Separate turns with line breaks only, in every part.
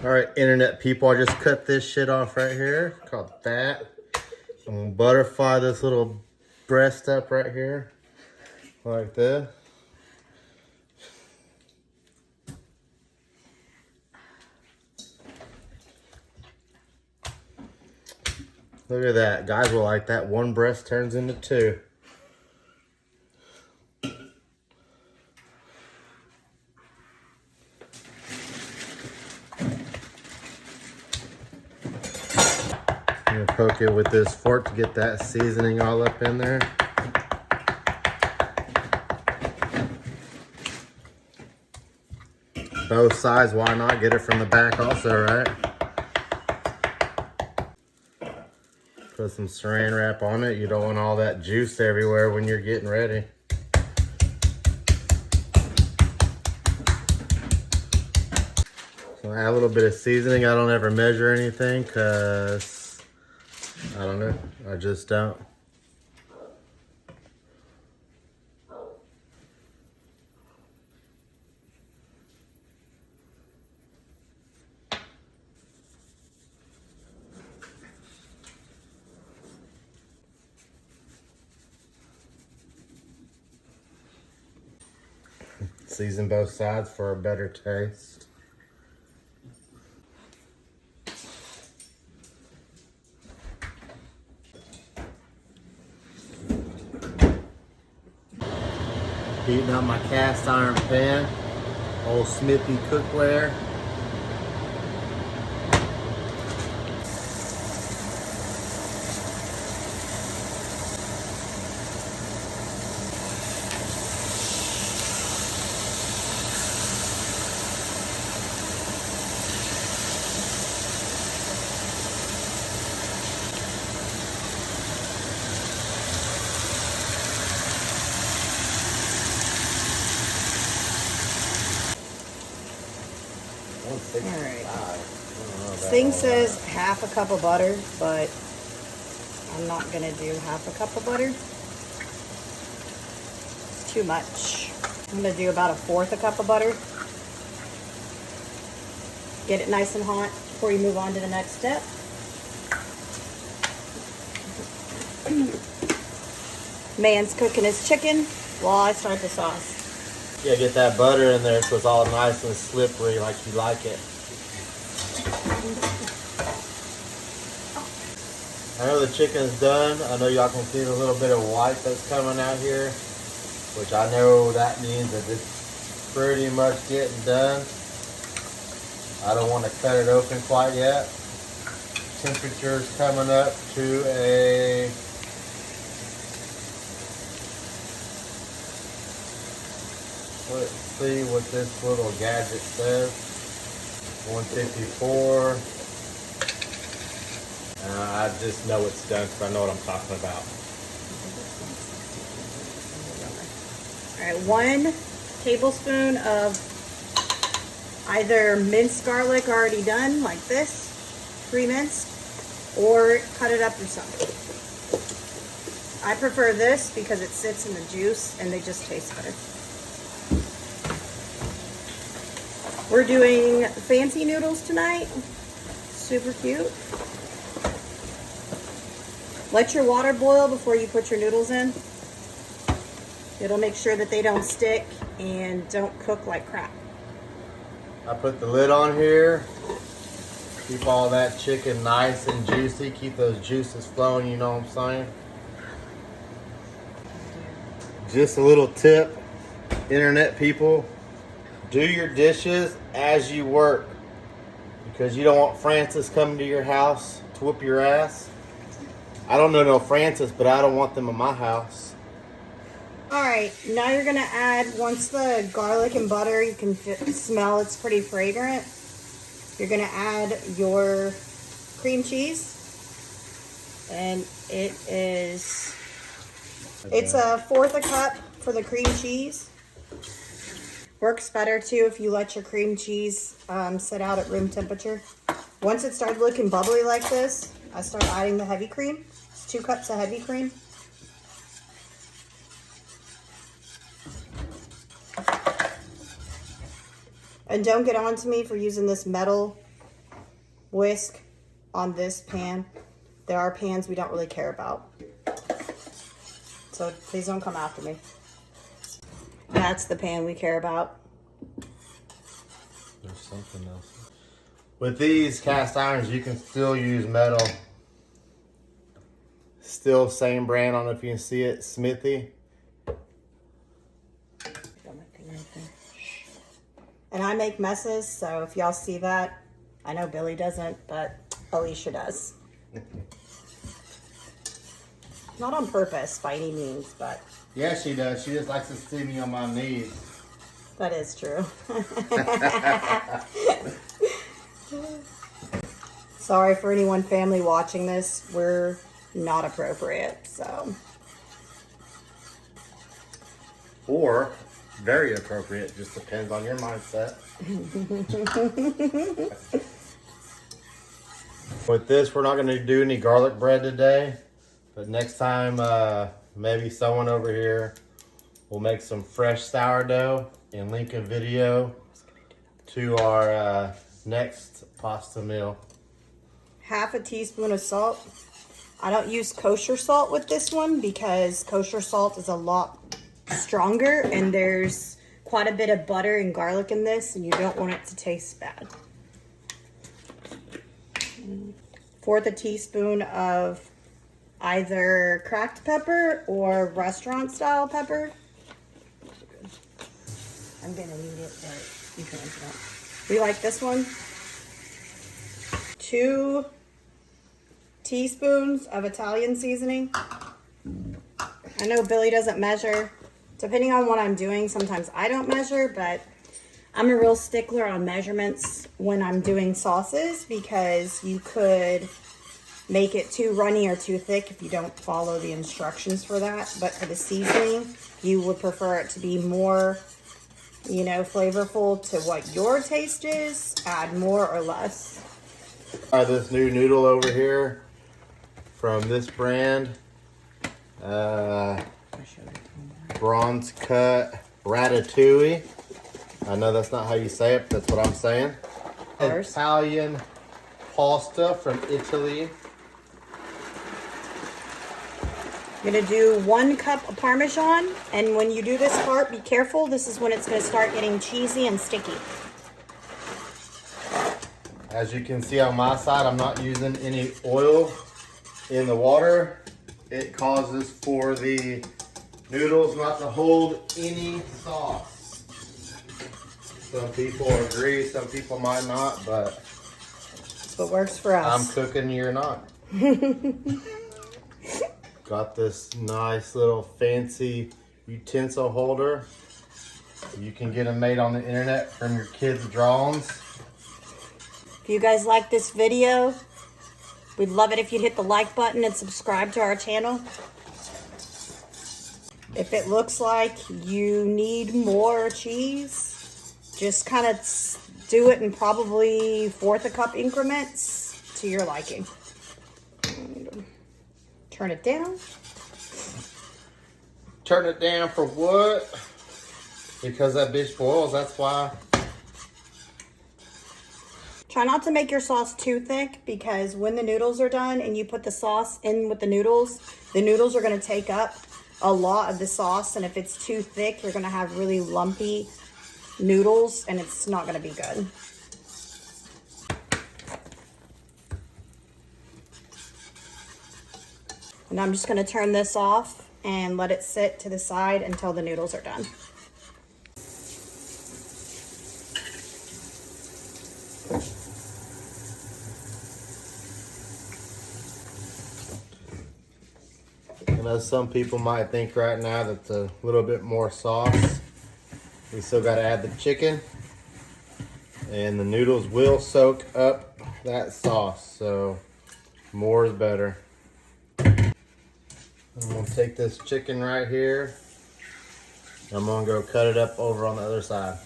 All right, internet people, I just cut this shit off right here. It's called that. I'm gonna butterfly this little breast up right here, like this. Look at that. Guys will like that. One breast turns into two. I'm gonna poke it with this fork to get that seasoning all up in there. Both sides, why not? Get it from the back also, right? Put some saran wrap on it. You don't want all that juice everywhere when you're getting ready. So add a little bit of seasoning. I don't ever measure anything because I don't know. I just don't. Season both sides for a better taste. Heating up my cast iron pan, old Smithy cookware.
Alright. This thing says half a cup of butter, but I'm not going to do half a cup of butter. It's too much. I'm going to do about a fourth a cup of butter. Get it nice and hot before you move on to the next step. Man's cooking his chicken while I start the sauce.
Yeah, get that butter in there so it's all nice and slippery like you like it. I know the chicken's done. I know y'all can see the little bit of white that's coming out here, which I know that means that it's pretty much getting done. I don't want to cut it open quite yet. Temperature's coming up to a let's see what this little gadget says. 154. I just know it's done because I know what I'm talking about.
All right, 1 tablespoon of either minced garlic already done, like this, pre-minced, or cut it up yourself. I prefer this because it sits in the juice and they just taste better. We're doing fancy noodles tonight. Super cute. Let your water boil before you put your noodles in. It'll make sure that they don't stick and don't cook like crap.
I put the lid on here. Keep all that chicken nice and juicy. Keep those juices flowing, you know what I'm saying? Just a little tip, internet people. Do your dishes as you work, because you don't want Francis coming to your house to whoop your ass. I don't know no Francis, but I don't want them in my house.
All right, now you're gonna add, once the garlic and butter, you can smell it's pretty fragrant. You're gonna add your cream cheese, and it's a fourth a cup for the cream cheese. Works better too if you let your cream cheese sit out at room temperature. Once it starts looking bubbly like this, I start adding the heavy cream. It's 2 cups of heavy cream. And don't get on to me for using this metal whisk on this pan. There are pans we don't really care about. So please don't come after me. That's the pan we care about.
There's something else. With these cast irons, you can still use metal. Still same brand, I don't know if you can see it, Smithy.
And I make messes, so if y'all see that, I know Billy doesn't, but Alicia does. Not on purpose by any means, but...
Yeah, she does. She just likes to see me on my knees.
That is true. Sorry for anyone family watching this. We're not appropriate, so...
Or very appropriate, just depends on your mindset. With this, we're not going to do any garlic bread today, but next time maybe someone over here will make some fresh sourdough and link a video to our next pasta meal.
Half a teaspoon of salt. I don't use kosher salt with this one because kosher salt is a lot stronger and there's quite a bit of butter and garlic in this and you don't want it to taste bad. 1/4 teaspoon of either cracked pepper or restaurant style pepper. I'm gonna need it, but you can enter it. We like this one. 2 teaspoons of Italian seasoning. I know Billy doesn't measure. Depending on what I'm doing, sometimes I don't measure, but I'm a real stickler on measurements when I'm doing sauces because you could make it too runny or too thick if you don't follow the instructions for that. But for the seasoning, you would prefer it to be more, you know, flavorful to what your taste is. Add more or less.
This new noodle over here from this brand. Bronze cut radiatori. I know that's not how you say it, but that's what I'm saying. Italian pasta from Italy.
I'm gonna do 1 cup of Parmesan, and when you do this part, be careful. This is when it's gonna start getting cheesy and sticky.
As you can see on my side, I'm not using any oil in the water. It causes for the noodles not to hold any sauce. Some people agree, some people might not, but
that's what works for us.
I'm cooking, you're not. Got this nice little fancy utensil holder. You can get them made on the internet from your kids' drawings.
If you guys like this video, we'd love it if you'd hit the like button and subscribe to our channel. If it looks like you need more cheese, just kind of do it in probably 1/4 cup increments to your liking. Turn it down.
Turn it down for what? Because that bitch boils, that's why.
Try not to make your sauce too thick because when the noodles are done and you put the sauce in with the noodles are going to take up a lot of the sauce, and if it's too thick, you're going to have really lumpy noodles and it's not going to be good. And I'm just going to turn this off and let it sit to the side until the noodles are done.
And as some people might think right now, that's a little bit more sauce. We still got to add the chicken, and the noodles will soak up that sauce, so more is better. I'm gonna take this chicken right here. I'm gonna go cut it up over on the other side.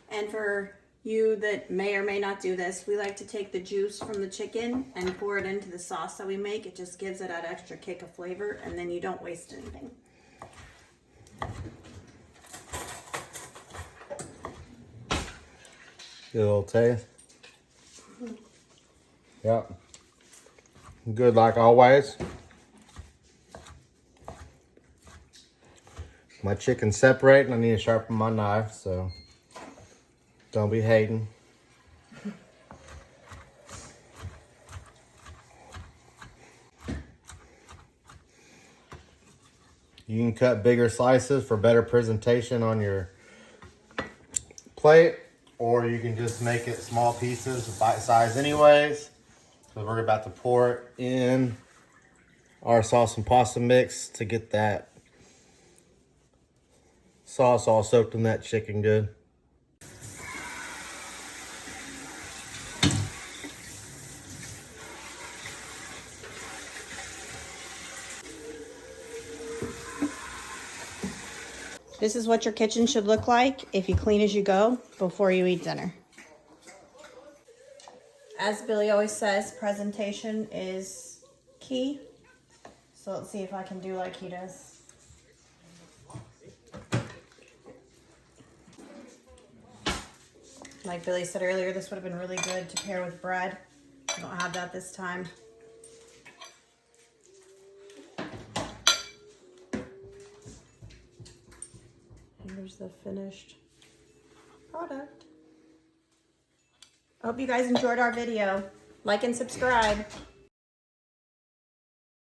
And for you that may or may not do this, we like to take the juice from the chicken and pour it into the sauce that we make. It just gives it that extra kick of flavor, and then you don't waste anything.
Get a little taste. Yep. Good like always. My chicken's separating. I need to sharpen my knife, so don't be hating. You can cut bigger slices for better presentation on your plate, or you can just make it small pieces, bite size anyways. So we're about to pour it in our sauce and pasta mix to get that sauce all soaked in that chicken good.
This is what your kitchen should look like if you clean as you go before you eat dinner. As Billy always says, presentation is key. So let's see if I can do like he does. Like Billy said earlier, this would have been really good to pair with bread. I don't have that this time. Here's the finished product. I hope you guys enjoyed our video. Like and subscribe.